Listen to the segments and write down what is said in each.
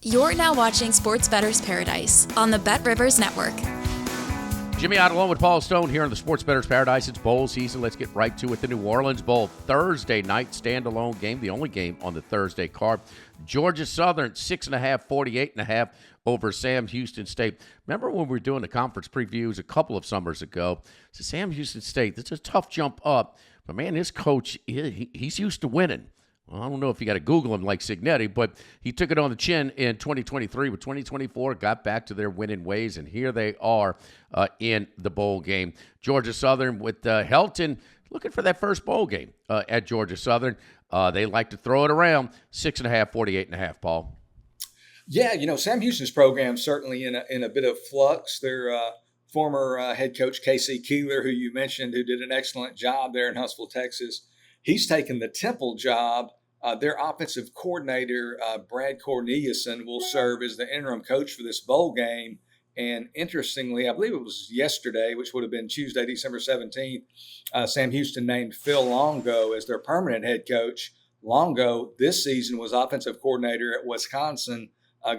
You're now watching Sports Bettor's Paradise on the Bet Rivers Network. Jimmy out along with Paul Stone here in the Sports Bettor's Paradise. It's bowl season. Let's get right to it. The New Orleans Bowl, Thursday night standalone game, the only game on the Thursday card. Georgia Southern, 6.5, 48.5 over Sam Houston State. Remember when we were doing the conference previews a couple of summers ago? So Sam Houston State, that's a tough jump up. But, man, this coach, he's used to winning. Well, I don't know if you got to Google him like Signetti, but he took it on the chin in 2023. With 2024, got back to their winning ways, and here they are in the bowl game. Georgia Southern with Helton looking for that first bowl game at Georgia Southern. They like to throw it around, 6.5, 48.5, Paul. Yeah, Sam Houston's program certainly in a bit of flux. Their former head coach, Casey Keeler, who you mentioned, who did an excellent job there in Huntsville, Texas, he's taken the Temple job. Their offensive coordinator, Brad Corneliuson, will serve as the interim coach for this bowl game. And interestingly, I believe it was yesterday, which would have been Tuesday, December 17th, Sam Houston named Phil Longo as their permanent head coach. Longo, this season, was offensive coordinator at Wisconsin,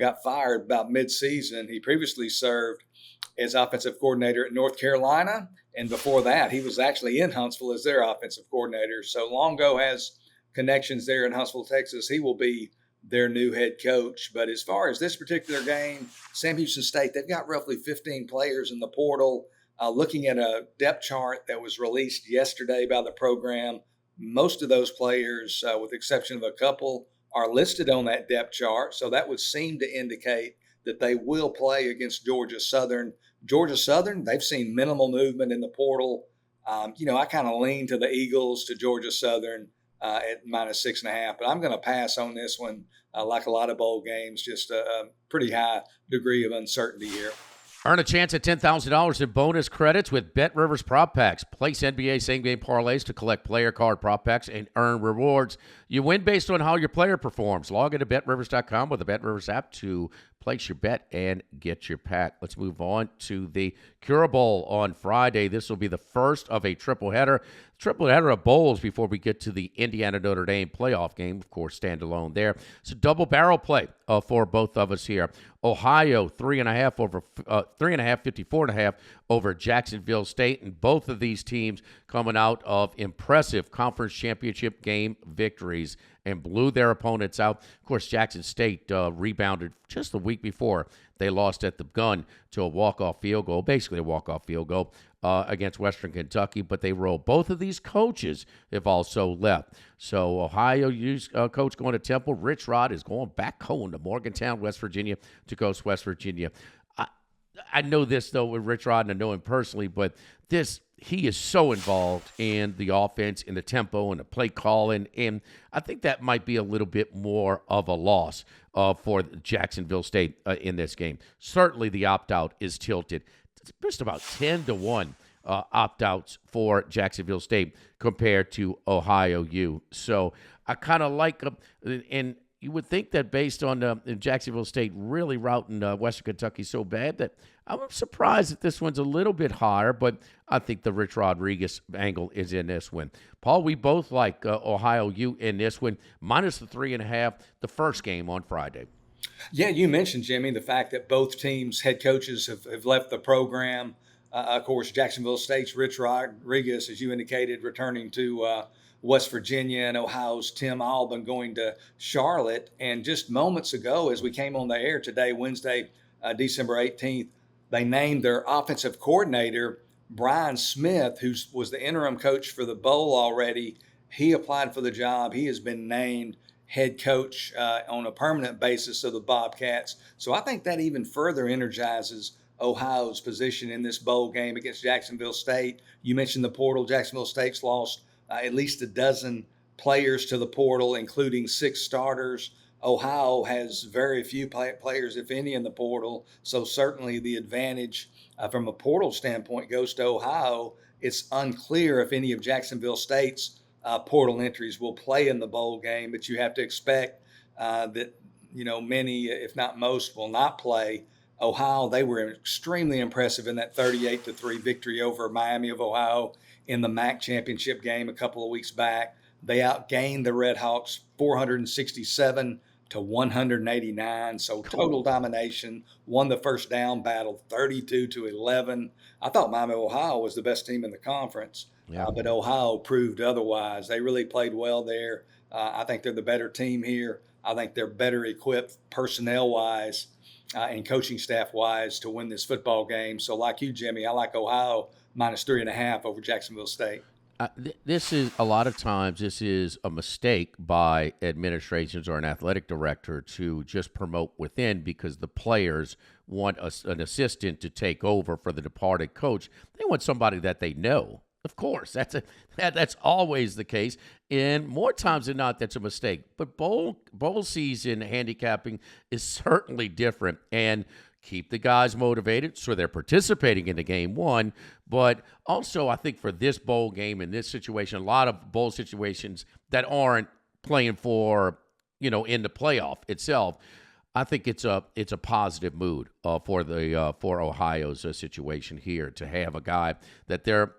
got fired about midseason. He previously served as offensive coordinator at North Carolina. And before that, he was actually in Huntsville as their offensive coordinator. So Longo has connections there in Huntsville, Texas. He will be their new head coach. But as far as this particular game, Sam Houston State, they've got roughly 15 players in the portal. Looking at a depth chart that was released yesterday by the program, most of those players, with the exception of a couple, are listed on that depth chart. So that would seem to indicate that they will play against Georgia Southern. Georgia Southern, they've seen minimal movement in the portal. I kind of lean to the Eagles, to Georgia Southern at -6.5, but I'm going to pass on this one. Like a lot of bowl games, just a pretty high degree of uncertainty here. Earn a chance at $10,000 in bonus credits with Bet Rivers Prop Packs. Place NBA same-game parlays to collect player card prop packs and earn rewards. You win based on how your player performs. Log into BetRivers.com with the Bet Rivers app to place your bet and get your pack. Let's move on to the Cure Bowl on Friday. This will be the first of a triple header of bowls before we get to the Indiana-Notre Dame playoff game, of course, standalone there. It's a double barrel play for both of us here. Ohio, 3.5, 54.5 over Jacksonville State, and both of these teams coming out of impressive conference championship game victories and blew their opponents out. Of course, Jackson State rebounded just the week before. They lost at the gun to a walk-off field goal, basically a walk-off field goal against Western Kentucky, but they rolled. Both of these coaches have also left. So Ohio coach going to Temple. Rich Rod is going back home to Morgantown, West Virginia, to coach West Virginia. I know this, though, with Rich Rod, and I know him personally, but he is so involved in the offense, in the tempo, and the play calling, and I think that might be a little bit more of a loss for Jacksonville State in this game. Certainly the opt-out is tilted. It's just about 10-1 opt-outs for Jacksonville State compared to Ohio U. So I kind of like them, and you would think that based on Jacksonville State really routing Western Kentucky so bad that I'm surprised that this one's a little bit higher, but I think the Rich Rodriguez angle is in this one. Paul, we both like Ohio U in this one, minus the 3.5, the first game on Friday. Yeah, you mentioned, Jimmy, the fact that both teams' head coaches have left the program. Of course, Jacksonville State's Rich Rodriguez, as you indicated, returning to West Virginia, and Ohio's Tim Albin going to Charlotte. And just moments ago, as we came on the air today, Wednesday, December 18th, they named their offensive coordinator, Brian Smith, who was the interim coach for the bowl already. He applied for the job. He has been named head coach on a permanent basis of the Bobcats. So I think that even further energizes Ohio's position in this bowl game against Jacksonville State. You mentioned the portal. Jacksonville State's lost at least a dozen players to the portal, including 6 starters. Ohio has very few players, if any, in the portal. So certainly the advantage from a portal standpoint goes to Ohio. It's unclear if any of Jacksonville State's portal entries will play in the bowl game, but you have to expect that, many, if not most, will not play. Ohio, they were extremely impressive in that 38-3 victory over Miami of Ohio in the MAC championship game a couple of weeks back. They outgained the Red Hawks 467 to 189. So total Cool. domination, won the first down battle 32-11. I thought Miami, Ohio was the best team in the conference, Yeah. but Ohio proved otherwise. They really played well there. I think they're the better team here. I think they're better equipped personnel wise and coaching staff wise to win this football game. So like you, Jimmy, I like Ohio -3.5 over Jacksonville State. This is a lot of times this is a mistake by administrations or an athletic director to just promote within because the players want an assistant to take over for the departed coach. They want somebody that they know. Of course, that's always the case, and more times than not, that's a mistake. But bowl season handicapping is certainly different, and keep the guys motivated so they're participating in the game, one. But also, I think for this bowl game in this situation, a lot of bowl situations that aren't playing for, in the playoff itself, I think it's a positive mood for Ohio's situation here to have a guy that they're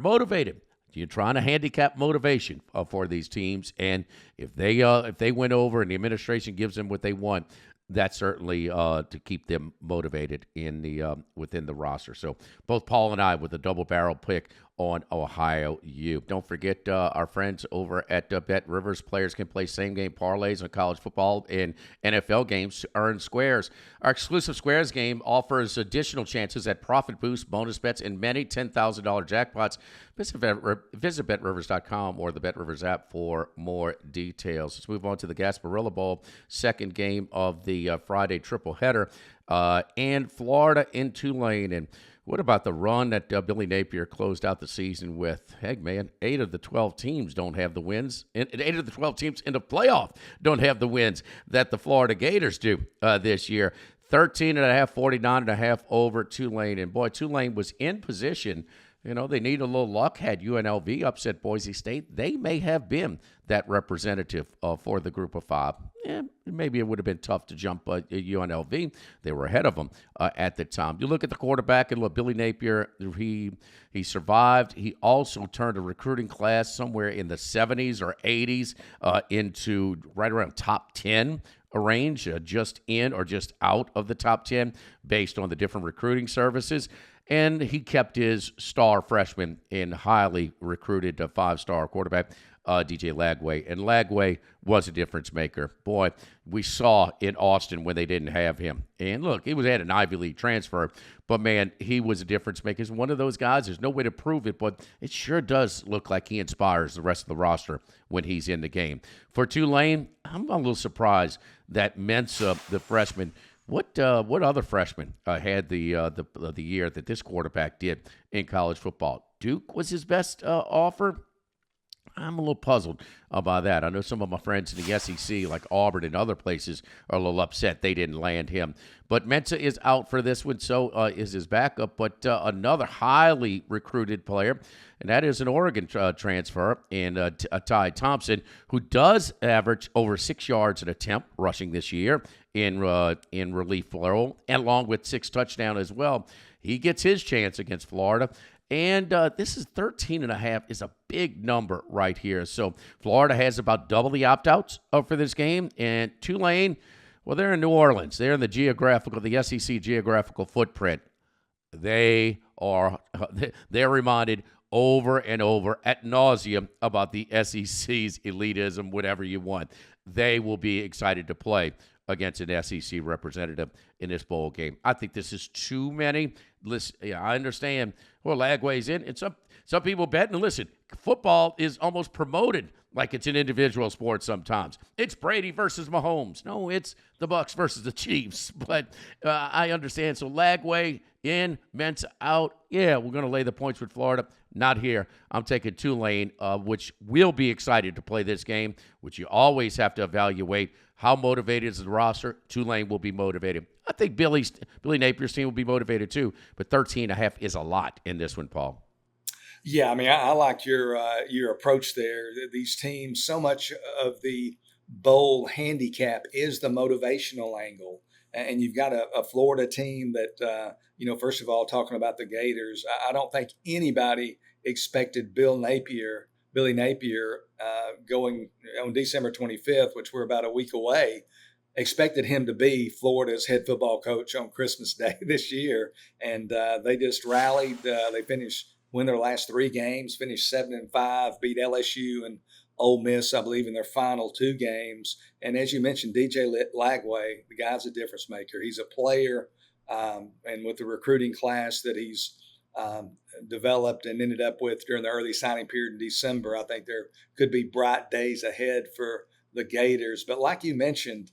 motivated. You're trying to handicap motivation for these teams, and if they win over and the administration gives them what they want, that's certainly to keep them motivated within the roster. So both Paul and I with a double barrel pick on Ohio U. Don't forget our friends over at Bet Rivers. Players can play same game parlays on college football and NFL games to earn squares. Our exclusive squares game offers additional chances at profit boost, bonus bets, and many $10,000 jackpots. Visit BetRivers.com or the Bet Rivers app for more details. Let's move on to the Gasparilla Bowl, second game of the Friday triple header, and Florida in Tulane. And what about the run that Billy Napier closed out the season with? Heck, man, 8 of the 12 teams don't have the wins. And 8 of the 12 teams in the playoff don't have the wins that the Florida Gators do this year. 13.5, 49.5 over Tulane. And, boy, Tulane was in position. They need a little luck. Had UNLV upset Boise State, they may have been that representative for the group of 5. Maybe it would have been tough to jump UNLV. They were ahead of them at the time. You look at the quarterback and look, Billy Napier, he survived. He also turned a recruiting class somewhere in the 70s or 80s into right around top 10 range, just in or just out of the top 10 based on the different recruiting services. And he kept his star freshman and highly recruited 5-star quarterback, DJ Lagway. And Lagway was a difference maker. Boy, we saw in Austin when they didn't have him. And look, he had an Ivy League transfer, but man, he was a difference maker. He's one of those guys, there's no way to prove it, but it sure does look like he inspires the rest of the roster when he's in the game. For Tulane, I'm a little surprised that Mensah, the freshman, what other freshman had the year that this quarterback did in college football? Duke was his best offer. I'm a little puzzled about that. I know some of my friends in the SEC, like Auburn and other places, are a little upset they didn't land him. But Mensah is out for this one, so is his backup. But another highly recruited player, and that is an Oregon transfer, and Ty Thompson, who does average over 6 yards an attempt rushing this year in relief role, and along with 6 touchdowns as well. He gets his chance against Florida. And this is 13.5 is a big number right here. So Florida has about double the opt-outs for this game. And Tulane, well, they're in New Orleans. They're in the SEC geographical footprint. They're reminded over and over ad nauseum about the SEC's elitism, whatever you want. They will be excited to play against an SEC representative in this bowl game. I think this is too many. Listen, I understand. Well, Lagway's in, and some people bet. And listen, football is almost promoted like it's an individual sport sometimes. It's Brady versus Mahomes. No, it's the Bucs versus the Chiefs. But I understand. So Lagway in, Mensah out. Yeah, we're going to lay the points with Florida. Not here. I'm taking Tulane, which will be excited to play this game, which you always have to evaluate. How motivated is the roster? Tulane will be motivated. I think Billy Napier's team will be motivated too, but 13.5 is a lot in this one, Paul. Yeah, I mean, I like your approach there. These teams, so much of the bowl handicap is the motivational angle, and you've got a Florida team that, first of all, talking about the Gators, I don't think anybody expected Billy Napier going on December 25th, which we're about a week away, expected him to be Florida's head football coach on Christmas Day this year, and they just rallied. They win their last 3 games, finished 7-5, beat LSU and Ole Miss, I believe, in their final 2 games. And as you mentioned, DJ Lagway, the guy's a difference maker. He's a player, and with the recruiting class that he's developed and ended up with during the early signing period in December, I think there could be bright days ahead for the Gators. But like you mentioned,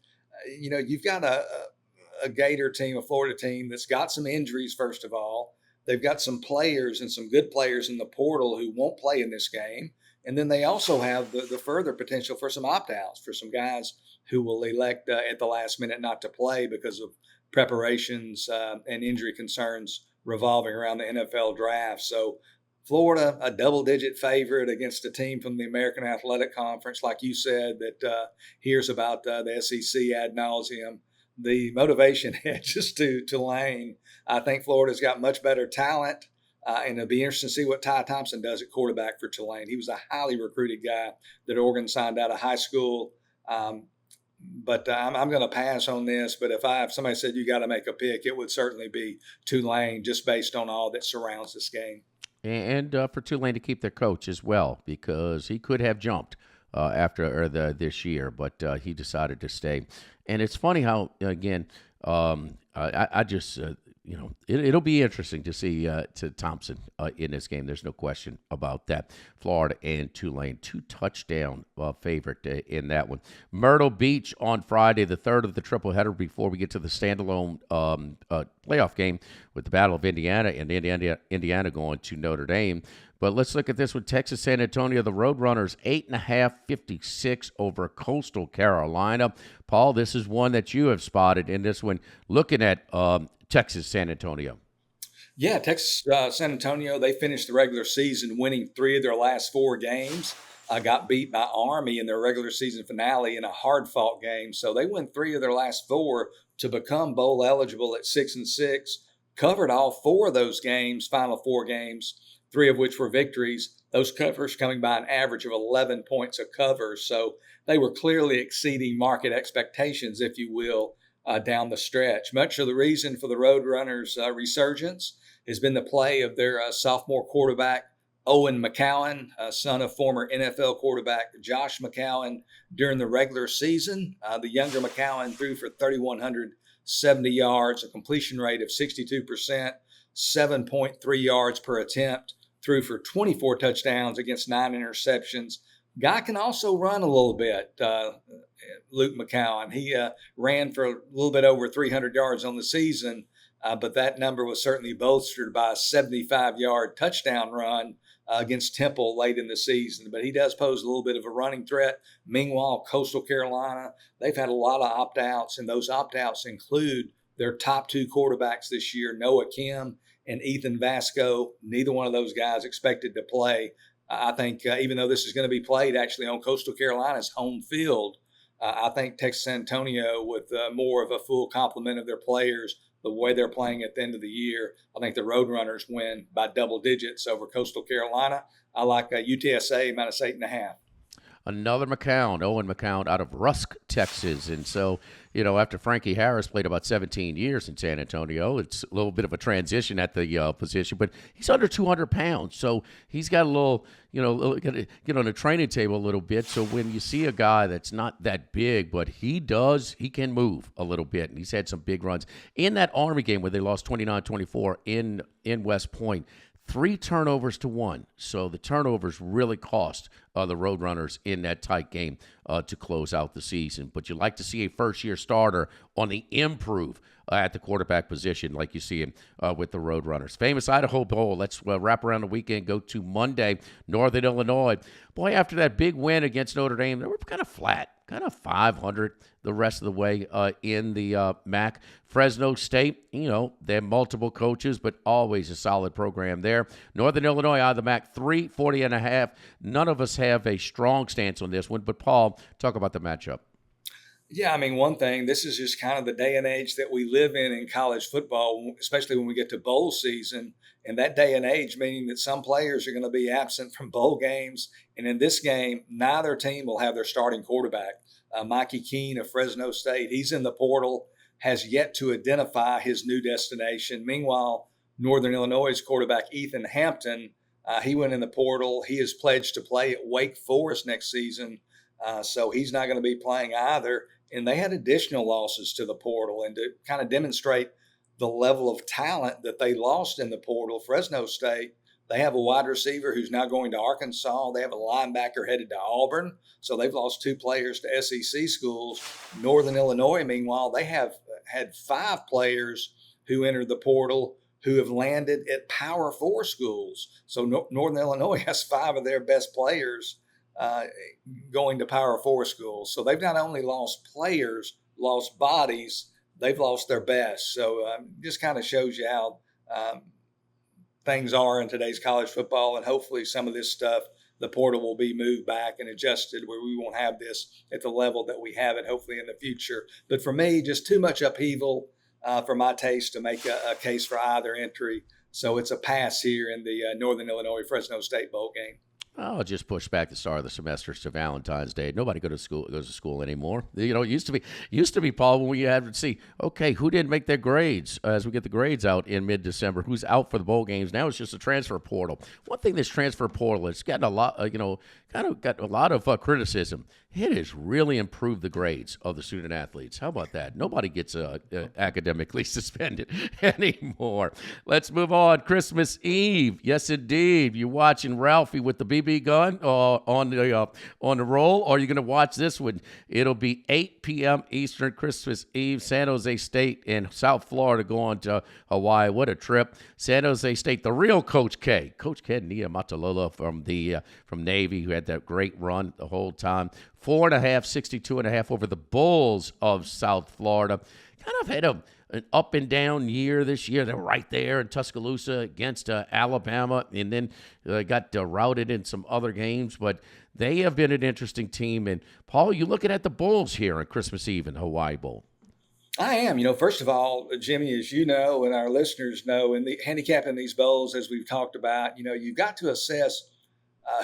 you've got a Gator team, a Florida team that's got some injuries, first of all. They've got some players and some good players in the portal who won't play in this game. And then they also have the further potential for some opt-outs, for some guys who will elect at the last minute not to play because of preparations and injury concerns revolving around the NFL draft. So Florida, a double-digit favorite against a team from the American Athletic Conference, like you said, that hears about the SEC ad nauseum. The motivation edges to Tulane. I think Florida's got much better talent, and it'll be interesting to see what Ty Thompson does at quarterback for Tulane. He was a highly recruited guy that Oregon signed out of high school. But I'm going to pass on this. But if somebody said you got to make a pick, it would certainly be Tulane, just based on all that surrounds this game. And for Tulane to keep their coach as well, because he could have jumped this year, but he decided to stay. And it's funny how, again, I just, it'll be interesting to see to Thompson in this game. There's no question about that. Florida and Tulane, 2 touchdown favorite in that one. Myrtle Beach on Friday, the third of the triple header before we get to the standalone playoff game with the Battle of Indiana and Indiana going to Notre Dame. But let's look at this one. Texas San Antonio, the Roadrunners, 8.5, 56 over Coastal Carolina. Paul, this is one that you have spotted in this one, looking at Texas San Antonio. Yeah, Texas San Antonio, they finished the regular season winning 3 of their last 4 games. Got beat by Army in their regular season finale in a hard-fought game. So they won 3 of their last 4 to become bowl eligible at 6-6. Covered all 4 of those games, final 4 games, 3 of which were victories. Those covers coming by an average of 11 points a cover. So they were clearly exceeding market expectations, if you will, down the stretch. Much of the reason for the Roadrunners' resurgence has been the play of their sophomore quarterback, Owen McCowan, son of former NFL quarterback Josh McCowan. During the regular season, the younger McCowan threw for 3,170 yards, a completion rate of 62%, 7.3 yards per attempt, threw for 24 touchdowns against 9 interceptions. Guy can also run a little bit, Luke McCowan. He ran for a little bit over 300 yards on the season, but that number was certainly bolstered by a 75-yard touchdown run against Temple late in the season. But he does pose a little bit of a running threat. Meanwhile, Coastal Carolina, they've had a lot of opt-outs, and those opt-outs include their top 2 quarterbacks this year, Noah Kim and Ethan Vasco. Neither one of those guys expected to play. I think even though this is going to be played actually on Coastal Carolina's home field, I think Texas San Antonio, with more of a full complement of their players, the way they're playing at the end of the year, I think the Roadrunners win by double digits over Coastal Carolina. I like UTSA minus 8.5. Another McCown, Owen McCown, out of Rusk, Texas. And so, after Frankie Harris played about 17 years in San Antonio, it's a little bit of a transition at the position, but he's under 200 pounds. So he's got a little, got to get on the training table a little bit. So when you see a guy that's not that big, but he can move a little bit. And he's had some big runs. In that Army game where they lost 29-24 in West Point, 3 turnovers to 1. So the turnovers really cost the Roadrunners in that tight game to close out the season. But you like to see a first-year starter on the improve at the quarterback position like you see him with the Roadrunners. Famous Idaho Bowl. Let's wrap around the weekend. Go to Monday, Northern Illinois. Boy, after that big win against Notre Dame, they were kind of flat, kind of 500 the rest of the way in the MAC. Fresno State, they have multiple coaches, but always a solid program there. Northern Illinois out of the MAC, 340.5. None of us have a strong stance on this one, but Paul, talk about the matchup. Yeah, one thing, this is just kind of the day and age that we live in college football, especially when we get to bowl season. And that day and age, meaning that some players are going to be absent from bowl games. And in this game, neither team will have their starting quarterback. Mikey Keene of Fresno State, he's in the portal, has yet to identify his new destination. Meanwhile, Northern Illinois' quarterback Ethan Hampton, he went in the portal. He is pledged to play at Wake Forest next season, so he's not going to be playing either. And they had additional losses to the portal. And to kind of demonstrate the level of talent that they lost in the portal, Fresno State, they have a wide receiver who's now going to Arkansas. They have a linebacker headed to Auburn. So they've lost 2 players to SEC schools. Northern Illinois, meanwhile, they have had 5 players who entered the portal who have landed at Power 4 schools. So Northern Illinois has 5 of their best players going to Power 4 schools. So they've not only lost players, lost bodies, they've lost their best. So just kind of shows you how things are in today's college football. And hopefully some of this stuff, the portal will be moved back and adjusted where we won't have this at the level that we have it hopefully in the future. But for me, just too much upheaval for my taste to make a case for either entry. So it's a pass here in the Northern Illinois Fresno State bowl game. I'll just push back the start of the semester to Valentine's Day. Nobody goes to school anymore. You know, it used to be, Paul, when we had to see, okay, who didn't make their grades as we get the grades out in mid-December, who's out for the bowl games. Now it's just a transfer portal. One thing, this transfer portal, it's gotten a lot, kind of got a lot of criticism. It has really improved the grades of the student athletes. How about that? Nobody gets academically suspended anymore. Let's move on. Christmas Eve. Yes, indeed. You're watching Ralphie with the BB gun on the roll, or are you going to watch this one? It'll be 8 p.m. Eastern, Christmas Eve. San Jose State and South Florida going to Hawaii. What a trip. San Jose State, the real Coach K. Coach Nia Matalola from Navy, who had that great run the whole time. 4.5, 62.5 over the Bulls of South Florida. Kind of had an up and down year this year. They're right there in Tuscaloosa against Alabama, and then got routed in some other games. But they have been an interesting team. And, Paul, you're looking at the Bulls here on Christmas Eve in Hawaii Bowl. I am. First of all, Jimmy, as you know and our listeners know, in the handicapping these bowls, as we've talked about, you've got to assess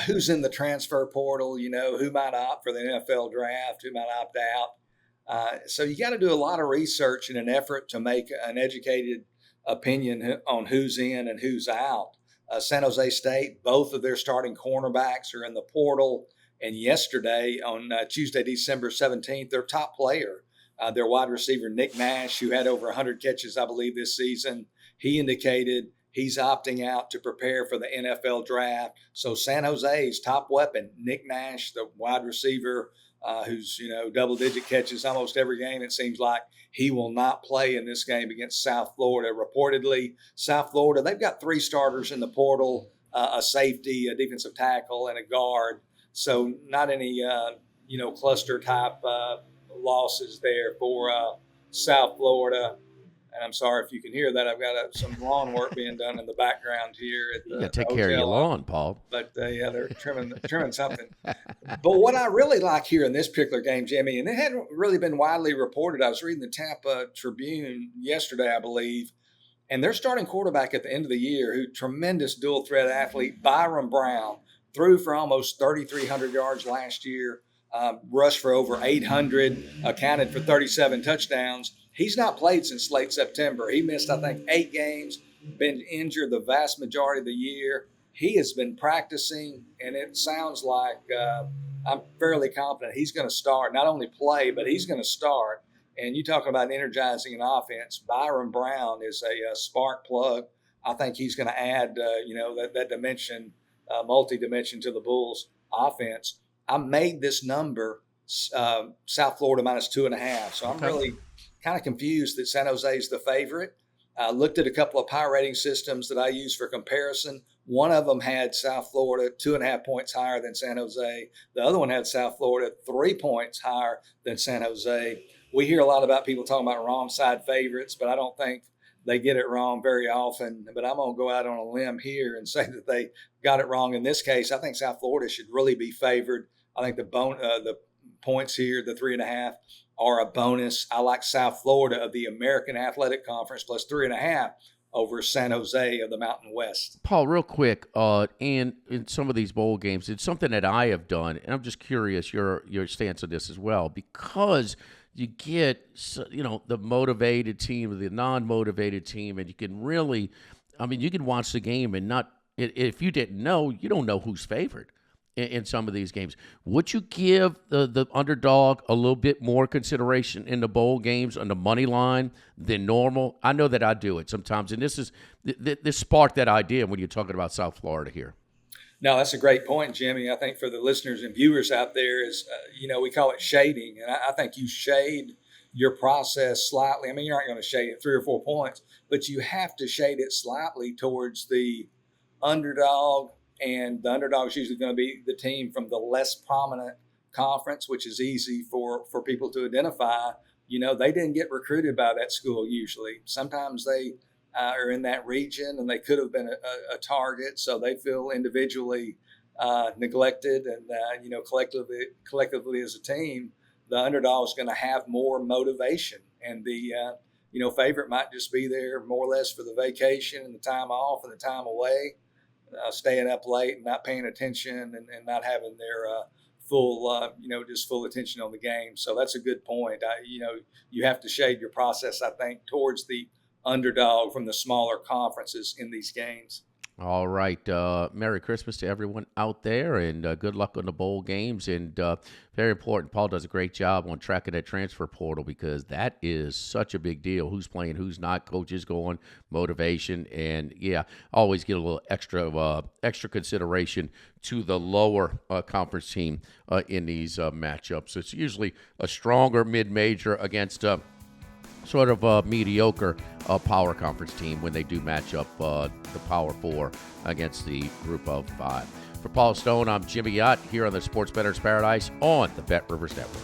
who's in the transfer portal, who might opt for the NFL draft, who might opt out. So you got to do a lot of research in an effort to make an educated opinion on who's in and who's out. San Jose State, both of their starting cornerbacks are in the portal. And yesterday, on Tuesday, December 17th, their top player, their wide receiver, Nick Nash, who had over 100 catches, I believe, this season, he indicated he's opting out to prepare for the NFL draft. So San Jose's top weapon, Nick Nash, the wide receiver, who's, double-digit catches almost every game, it seems like, he will not play in this game against South Florida. Reportedly, South Florida, they've got 3 starters in the portal, a safety, a defensive tackle, and a guard. So not any, cluster-type losses there for South Florida. And I'm sorry if you can hear that. I've got some lawn work being done in the background here at the You got to take care of your lawn, Paul. But they're trimming something. But what I really like here in this particular game, Jimmy, and it hadn't really been widely reported. I was reading the Tampa Tribune yesterday, I believe, and their starting quarterback at the end of the year, who tremendous dual threat athlete, Byron Brown, threw for almost 3,300 yards last year, rushed for over 800, accounted for 37 touchdowns. He's not played since late September. He missed, I think, 8 games, been injured the vast majority of the year. He has been practicing, and it sounds like I'm fairly confident he's going to start, not only play, but he's going to start. And you talking about energizing an offense, Byron Brown is a spark plug. I think he's going to add, that dimension, multi-dimension to the Bulls offense. I made this number South Florida minus 2.5. So I'm really kind of confused that San Jose is the favorite. I looked at a couple of power rating systems that I use for comparison. One of them had South Florida 2.5 points higher than San Jose. The other one had South Florida 3 points higher than San Jose. We hear a lot about people talking about wrong side favorites, but I don't think they get it wrong very often. But I'm going to go out on a limb here and say that they got it wrong in this case. I think South Florida should really be favored. I think the points here, the 3.5, are a bonus. I like South Florida of the American Athletic Conference plus 3.5 over San Jose of the Mountain West. Paul, real quick, and in some of these bowl games, it's something that I have done, and I'm just curious your stance on this as well, because you get, the motivated team or the non-motivated team, and you can really, you can watch the game and not, if you didn't know, you don't know who's favored in some of these games. Would you give the underdog a little bit more consideration in the bowl games on the money line than normal? I know that I do it sometimes, and this sparked that idea when you're talking about South Florida here. No, that's a great point, Jimmy. I think for the listeners and viewers out there is, we call it shading. And I think you shade your process slightly. You're not going to shade it 3 or 4 points, but you have to shade it slightly towards the underdog. And the underdog is usually going to be the team from the less prominent conference, which is easy for people to identify. They didn't get recruited by that school usually. Sometimes they are in that region and they could have been a target, so they feel individually neglected. And collectively as a team, the underdog is going to have more motivation, and the favorite might just be there more or less for the vacation and the time off and the time away, staying up late and not paying attention and not having their full attention on the game. So that's a good point. You have to shade your process, I think, towards the underdog from the smaller conferences in these games. All right. Merry Christmas to everyone out there, and good luck on the bowl games. And very important, Paul does a great job on tracking that transfer portal, because that is such a big deal. Who's playing, who's not, coaches going, motivation. And, always get a little extra consideration to the lower conference team in these matchups. It's usually a stronger mid-major against sort of a mediocre power conference team when they do match up the Power Four against the Group of Five. For Paul Stone, I'm Jimmy Ott here on the Sports Bettor's Paradise on the Bet Rivers Network.